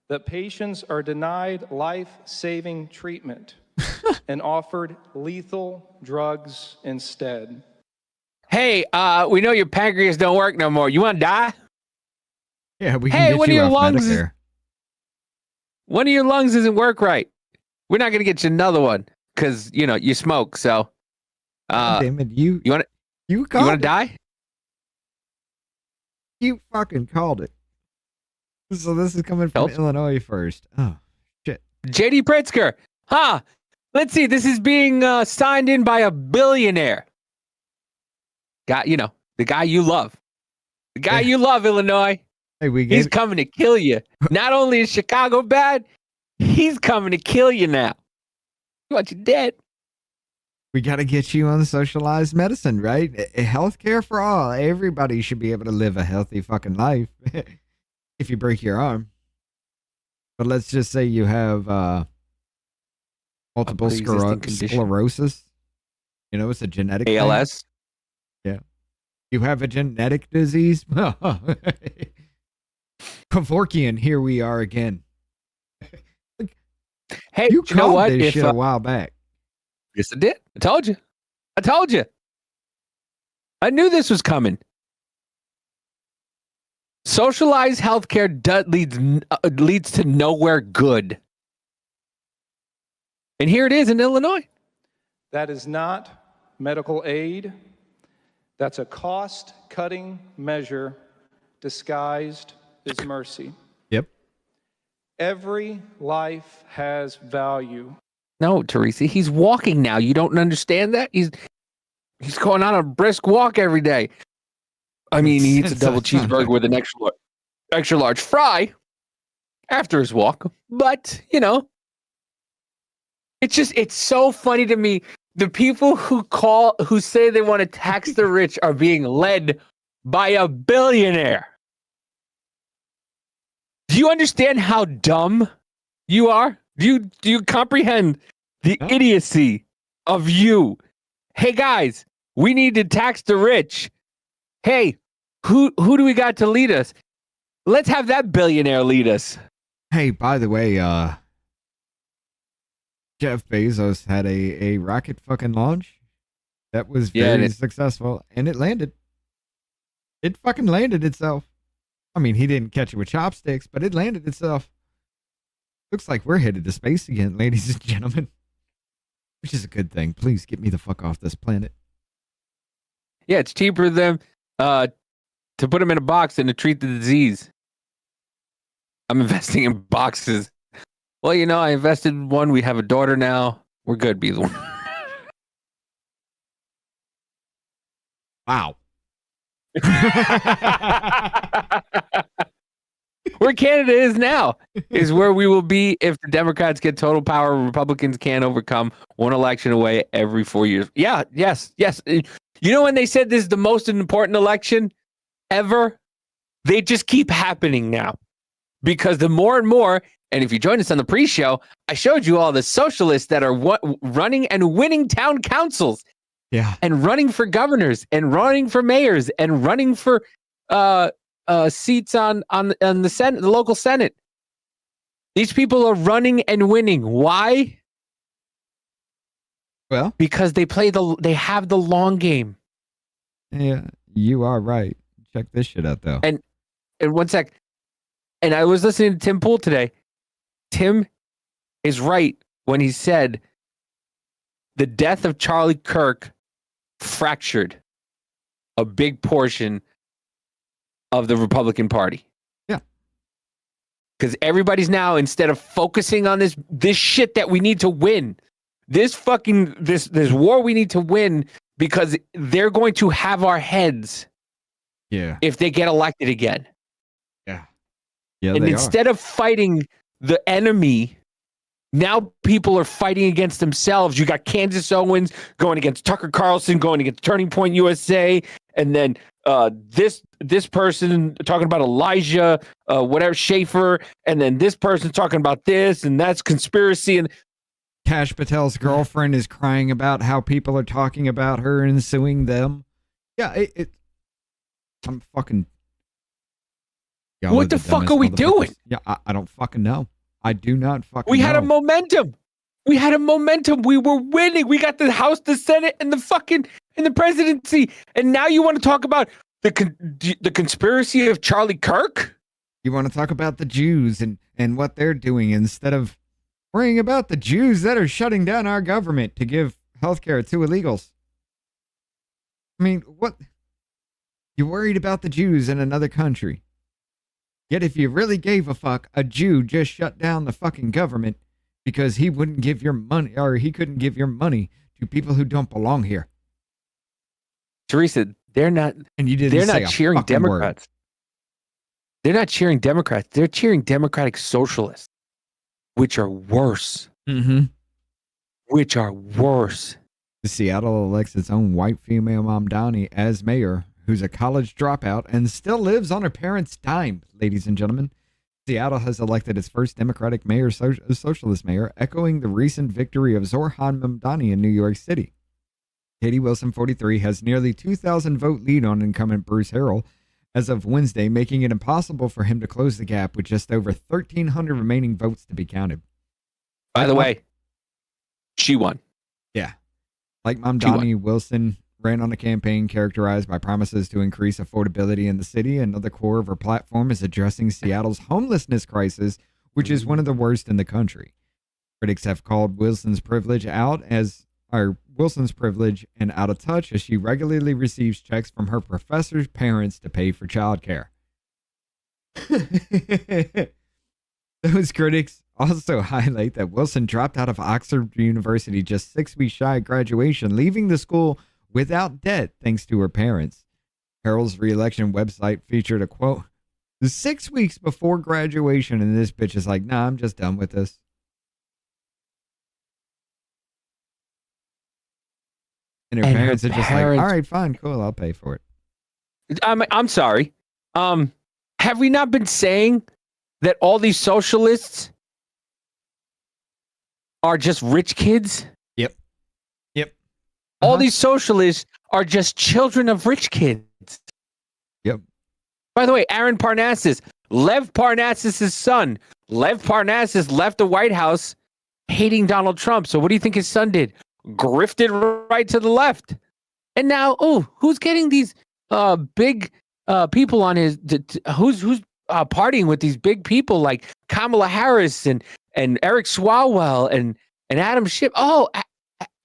that patients are denied life-saving treatment and offered lethal drugs instead. Hey, we know your pancreas don't work no more. You want to die? Yeah, we can get you off Medicare. One of your lungs doesn't work right. We're not going to get you another one because, you know, you smoke. So, damn it, you want to die? You fucking called it. So this is coming from Illinois first. Oh, shit. J.D. Pritzker. Huh. Let's see. This is being signed in by a billionaire. The guy you love. The guy you love, Illinois. Hey, he's coming to kill you. Not only is Chicago bad, he's coming to kill you now. You want you dead. We got to get you on socialized medicine, right? Healthcare for all. Everybody should be able to live a healthy fucking life if you break your arm. But let's just say you have multiple sclerosis. You know, it's a genetic ALS. Thing. Yeah. You have a genetic disease. Kevorkian, here we are again. Hey, you know what? This shit a while back. Yes, I did. I told you. I knew this was coming. Socialized healthcare leads to nowhere good. And here it is in Illinois. That is not medical aid. That's a cost-cutting measure disguised as mercy. Yep. Every life has value. No, Teresa, he's walking now. You don't understand that? He's going on a brisk walk every day. I mean, he eats a double cheeseburger with an extra large fry after his walk. But, you know, it's so funny to me. The people who say they want to tax the rich are being led by a billionaire. Do you understand how dumb you are? Do you comprehend the idiocy of you? Hey guys, we need to tax the rich. Hey, who do we got to lead us? Let's have that billionaire lead us. Hey, by the way, Jeff Bezos had a rocket fucking launch that was very successful, and it landed. It fucking landed itself. I mean, he didn't catch it with chopsticks, but it landed itself. Looks like we're headed to space again, ladies and gentlemen. Which is a good thing. Please get me the fuck off this planet. Yeah, it's cheaper than to put them in a box than to treat the disease. I'm investing in boxes. Well, you know, I invested in one. We have a daughter now. We're good, be the one. Wow. Where Canada is now is where we will be if the Democrats get total power. Republicans can't overcome one election away every 4 years. Yeah, yes. You know when they said this is the most important election ever? They just keep happening now. Because the more and more, and if you join us on the pre-show, I showed you all the socialists that are running and winning town councils. Yeah. And running for governors and running for mayors and running for seats on the Senate, the local Senate. These people are running and winning. Why? Well, because they have the long game. Yeah, you are right. Check this shit out though. And 1 sec. And I was listening to Tim Pool today. Tim is right when he said the death of Charlie Kirk fractured a big portion of the Republican Party. Yeah. Because everybody's now, instead of focusing on this shit that we need to win, this war we need to win, because they're going to have our heads. Yeah. If they get elected again. Yeah. Yeah. And instead of fighting the enemy, now people are fighting against themselves. You got Candace Owens going against Tucker Carlson, going against Turning Point USA, and then this person talking about Elijah, whatever, Schaefer, and then this person talking about this, and that's conspiracy. And Kash Patel's girlfriend is crying about how people are talking about her and suing them. Yeah, I'm fucking. What the fuck are we doing? Yeah, I don't fucking know. I do not fucking We know. had a momentum. We were winning. We got the House, the Senate, and the presidency. And now you want to talk about the conspiracy of Charlie Kirk? You want to talk about the Jews and what they're doing instead of worrying about the Jews that are shutting down our government to give healthcare to illegals. I mean, what? You're worried about the Jews in another country. Yet if you really gave a fuck, a Jew just shut down the fucking government because he wouldn't give your money, or he couldn't give your money to people who don't belong here. Teresa, they're not. And you didn't. They're not cheering Democrats. Word. They're not cheering Democrats. They're cheering Democratic Socialists, which are worse. Mm-hmm. Which are worse. Seattle elects its own white female Mamdani as mayor, who's a college dropout and still lives on her parents' dime, ladies and gentlemen. Seattle has elected its first Democratic mayor, socialist mayor, echoing the recent victory of Zoran Mamdani in New York City. Katie Wilson, 43, has nearly 2,000 vote lead on incumbent Bruce Harrell as of Wednesday, making it impossible for him to close the gap with just over 1,300 remaining votes to be counted. By the way, she won. Yeah. Like Mamdani, Wilson ran on a campaign characterized by promises to increase affordability in the city. Another core of her platform is addressing Seattle's homelessness crisis, which is one of the worst in the country. Critics have called Wilson's privilege and out of touch as she regularly receives checks from her professors' parents to pay for childcare. Those critics also highlight that Wilson dropped out of Oxford University just 6 weeks shy of graduation, leaving the school without debt thanks to her parents. Harrell's re-election website featured a quote, 6 weeks before graduation, and this bitch is like, nah, I'm just done with this. And her parents are just like, all right, fine, cool, I'll pay for it. I'm sorry. Have we not been saying that all these socialists are just rich kids? Yep. All these socialists are just children of rich kids. Yep. By the way, Aaron Parnassus, Lev Parnassus' son. Lev Parnassus left the White House hating Donald Trump. So what do you think his son did? Grifted right to the left. And now, who's getting these big people on his... who's partying with these big people like Kamala Harris and Eric Swalwell and Adam Schiff?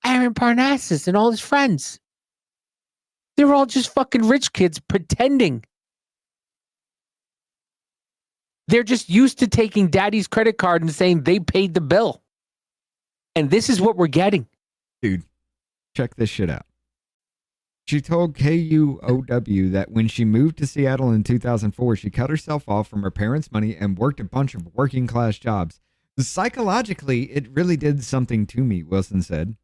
Aaron Parnassus and all his friends. They're all just fucking rich kids pretending. They're just used to taking daddy's credit card and saying they paid the bill. And this is what we're getting. Dude, check this shit out. She told KUOW that when she moved to Seattle in 2004, she cut herself off from her parents' money and worked a bunch of working class jobs. Psychologically, it really did something to me, Wilson said.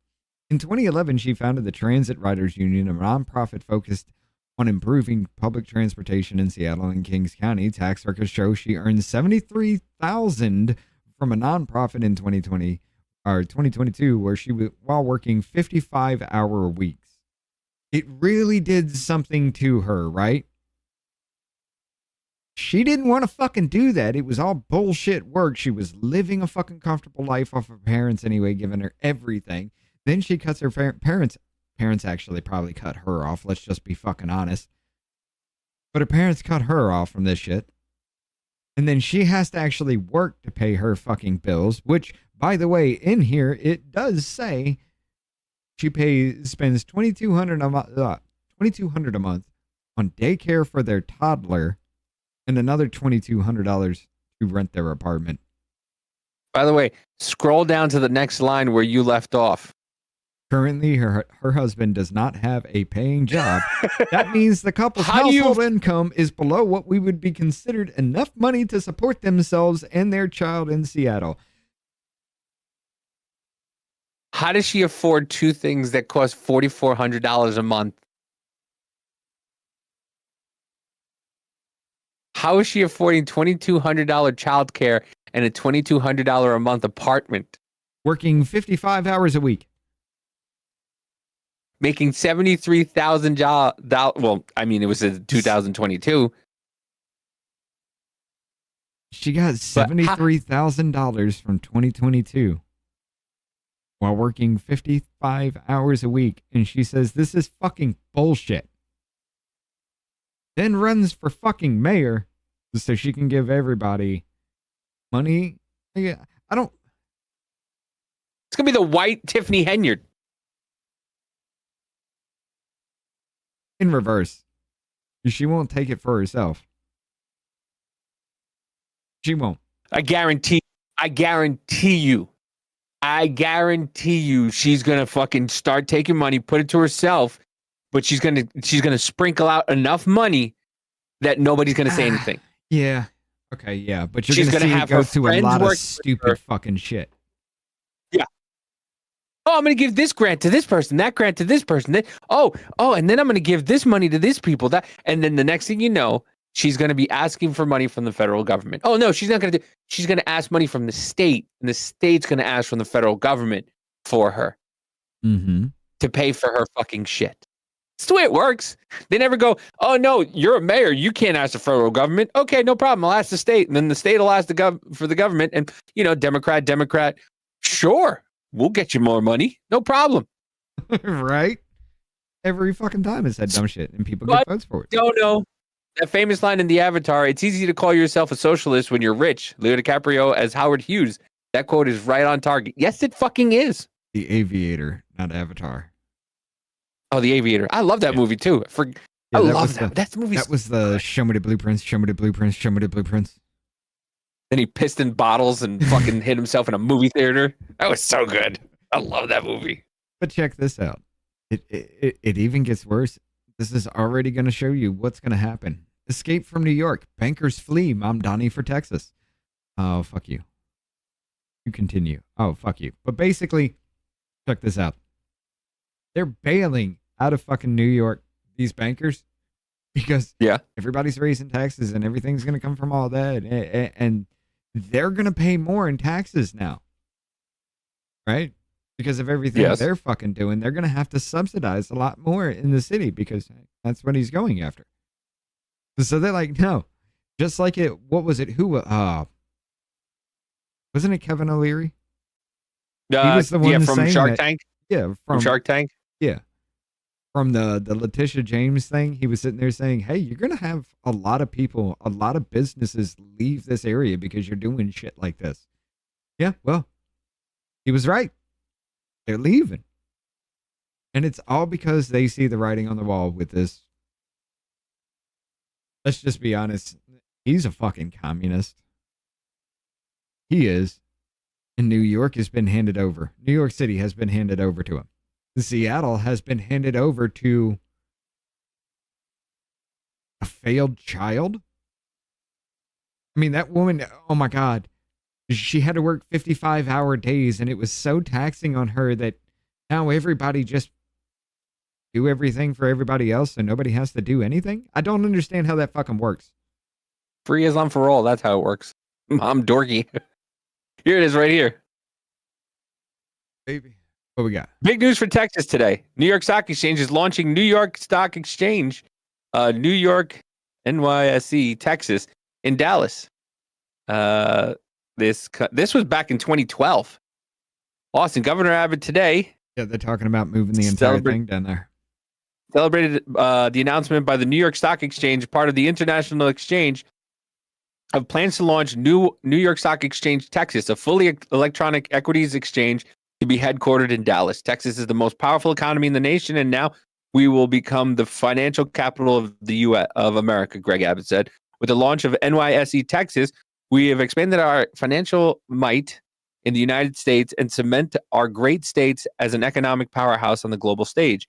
In 2011, she founded the Transit Riders Union, a nonprofit focused on improving public transportation in Seattle and Kings County. Tax records show she earned $73,000 from a nonprofit in 2022, where she was while working 55-hour weeks. It really did something to her, right? She didn't want to fucking do that. It was all bullshit work. She was living a fucking comfortable life off her parents anyway, giving her everything. Then she cuts her parents actually probably cut her off. Let's just be fucking honest. But her parents cut her off from this shit. And then she has to actually work to pay her fucking bills, which, by the way, in here, it does say she spends $2,200 a month on daycare for their toddler and another $2,200 to rent their apartment. By the way, scroll down to the next line where you left off. Currently, her husband does not have a paying job. That means the couple's household income is below what we would be considered enough money to support themselves and their child in Seattle. How does she afford two things that cost $4,400 a month? How is she affording $2,200 childcare and a $2,200 a month apartment? Working 55 hours a week. Making $73,000. Well, I mean, it was in 2022. She got $73,000 from 2022 while working 55 hours a week. And she says, this is fucking bullshit. Then runs for fucking mayor so she can give everybody money. It's going to be the white Tiffany Henyard. In reverse. She won't take it for herself. She won't. I guarantee you she's going to fucking start taking money, put it to herself, but she's going to sprinkle out enough money that nobody's going to say anything. Yeah. Okay, yeah, but you're going to see it go through a lot of stupid fucking shit. Yeah. Oh, I'm going to give this grant to this person, that grant to this person. And then I'm going to give this money to these people. And then the next thing you know, she's going to be asking for money from the federal government. Oh, no, she's not going to she's going to ask money from the state, and the state's going to ask from the federal government for her to pay for her fucking shit. That's the way it works. They never go, oh, no, you're a mayor. You can't ask the federal government. Okay, no problem. I'll ask the state. And then the state will ask for the government. And, Democrat, sure. We'll get you more money. No problem. Right? Every fucking time it's that dumb shit, and people get votes for it. No. That famous line in The Avatar, it's easy to call yourself a socialist when you're rich. Leo DiCaprio as Howard Hughes. That quote is right on target. Yes, it fucking is. The Aviator, not Avatar. Oh, The Aviator. I love that movie, too. I love that. That's the movie. That was the show me the blueprints, show me the blueprints, show me the blueprints. Then he pissed in bottles and fucking hit himself in a movie theater. That was so good. I love that movie. But check this out. It even gets worse. This is already going to show you what's going to happen. Escape from New York. Bankers flee. Mom Donnie for Texas. Oh, fuck you. You continue. Oh, fuck you. But basically, check this out. They're bailing out of fucking New York, these bankers, because everybody's raising taxes and everything's going to come from all that. And they're going to pay more in taxes now. Right? Because of everything they're fucking doing, they're going to have to subsidize a lot more in the city because that's what he's going after. So they're like, no, just like it. What was it? Who? Wasn't it Kevin O'Leary? He was the one from Shark Tank. Yeah, from Shark Tank. Yeah, from the Letitia James thing. He was sitting there saying, "Hey, you're gonna have a lot of people, a lot of businesses leave this area because you're doing shit like this." Yeah, well, he was right. They're leaving, and it's all because they see the writing on the wall with this. Let's just be honest. He's a fucking communist. He is. And New York has been handed over. New York City has been handed over to him. Seattle has been handed over to a failed child. I mean, that woman, oh my God. She had to work 55-hour days, and it was so taxing on her that now everybody just do everything for everybody else and nobody has to do anything? I don't understand how that fucking works. Free Islam for all. That's how it works. I'm dorky. Here it is right here. Baby. What we got? Big news for Texas today. New York Stock Exchange is launching New York Stock Exchange, New York, NYSE, Texas, in Dallas. This was back in 2012. Austin, Governor Abbott today. Yeah, they're talking about moving the entire thing down there. Celebrated the announcement by the New York Stock Exchange, part of the International Exchange, of plans to launch New York Stock Exchange Texas, a fully electronic equities exchange to be headquartered in Dallas. Texas is the most powerful economy in the nation, and now we will become the financial capital of the U.S. of America, Greg Abbott said. With the launch of NYSE Texas, we have expanded our financial might in the United States and cement our great states as an economic powerhouse on the global stage.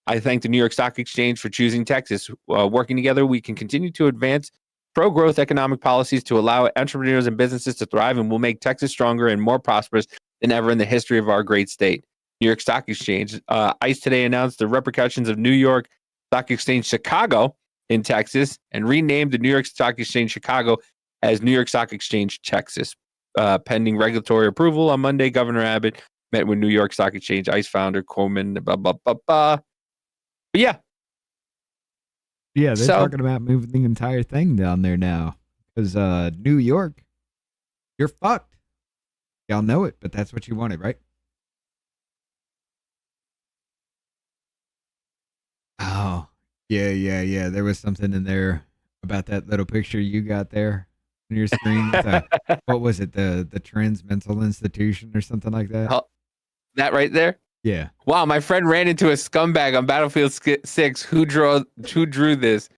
I thank the New York Stock Exchange for choosing Texas. Working together, we can continue to advance pro-growth economic policies to allow entrepreneurs and businesses to thrive, and will make Texas stronger and more prosperous than ever in the history of our great state. New York Stock Exchange. ICE today announced the repercussions of New York Stock Exchange Chicago in Texas and renamed the New York Stock Exchange Chicago as New York Stock Exchange Texas. Pending regulatory approval on Monday, Governor Abbott met with New York Stock Exchange ICE founder Coleman. Blah, blah, blah, blah. But yeah. Yeah, they're talking about moving the entire thing down there now. Because New York, you're fucked. Y'all know it, but that's what you wanted, right? Oh, yeah. There was something in there about that little picture you got there on your screen. What was it? The Trans Mental Institution or something like that? Oh, that right there? Yeah. Wow, my friend ran into a scumbag on Battlefield 6 who drew this.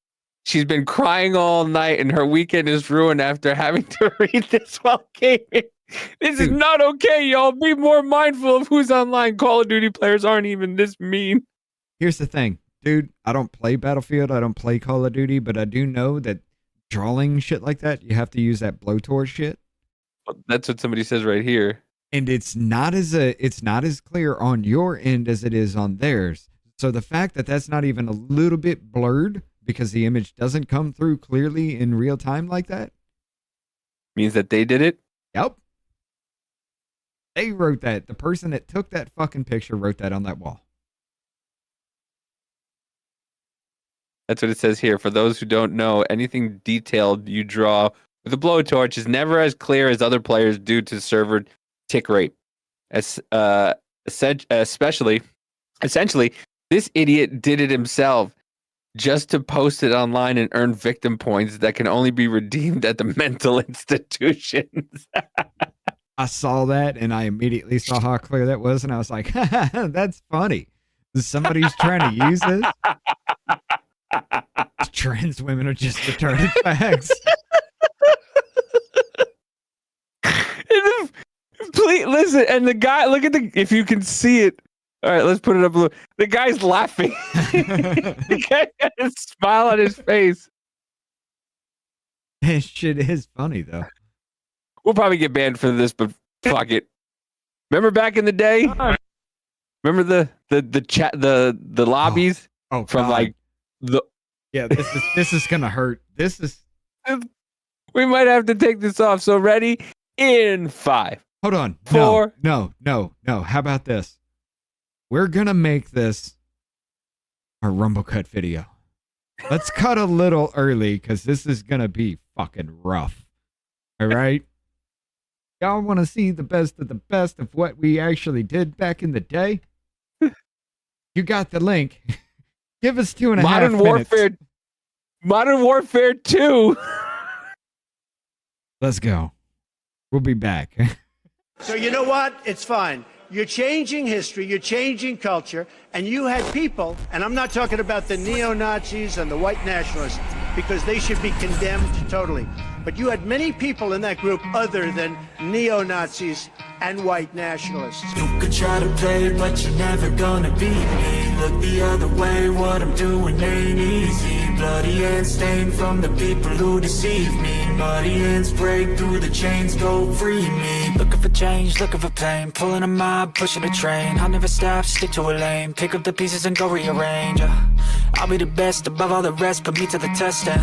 She's been crying all night and her weekend is ruined after having to read this while gaming. This is not okay, y'all. Be more mindful of who's online. Call of Duty players aren't even this mean. Here's the thing, dude. I don't play Battlefield. I don't play Call of Duty, but I do know that drawing shit like that, you have to use that blowtorch shit. That's what somebody says right here. And it's not as clear on your end as it is on theirs. So the fact that that's not even a little bit blurred because the image doesn't come through clearly in real time like that means that they did it. Yep. They wrote that. The person that took that fucking picture wrote that on that wall. That's what it says here. For those who don't know, anything detailed you draw with a blowtorch is never as clear as other players due to server tick rate. Essentially, this idiot did it himself just to post it online and earn victim points that can only be redeemed at the mental institutions. I saw that and I immediately saw how clear that was, and I was like, that's funny. Somebody's trying to use this. Trans women are just retarded fags. Please listen, and the guy, look at if you can see it. All right, let's put it up a little. The guy's laughing. The guy got a smile on his face. This shit is funny though. We'll probably get banned for this, but fuck it. Remember back in the day? Remember the chat, the lobbies from God. Like the. Yeah, this is gonna hurt. This is. We might have to take this off. So ready in 5. Hold on. 4. No. How about this? We're gonna make this a Rumble Cut video. Let's cut a little early because this is gonna be fucking rough. All right. Y'all want to see the best of the best of what we actually did back in the day? You got the link. Give us 2.5 minutes. Modern Warfare 2. Let's go. We'll be back. So you know what? It's fine. You're changing history, you're changing culture, and you had people, and I'm not talking about the neo-Nazis and the white nationalists, because they should be condemned totally. But you had many people in that group other than neo-Nazis and white nationalists. You could try to play, but you're never gonna beat me. Look the other way, what I'm doing ain't easy. Bloody hands stained from the people who deceive me. Muddy hands break through the chains, go free me. Looking for change, looking for pain. Pulling a mob, pushing a train. I'll never stop, stick to a lane. Pick up the pieces and go rearrange. I'll be the best above all the rest, put me to the test and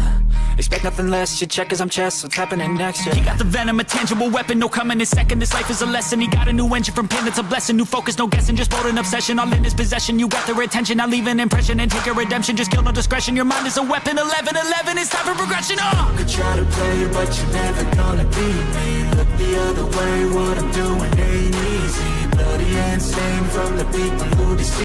expect nothing less. Your check as I'm chess, what's happening next? He got the venom, a tangible weapon, no coming in second. This life is a lesson. He got a new engine from pain, it's a blessing. New focus, no guessing, just bold and obsession. All in his possession, you got their attention. I'll leave an impression and take a redemption. Just kill, no discretion. Your mind is a weapon. 11-11, it's time for progression. You could try to play, but you're never gonna beat me. Look the other way, what I'm doing ain't easy. Bloody hands stained from the people who deceive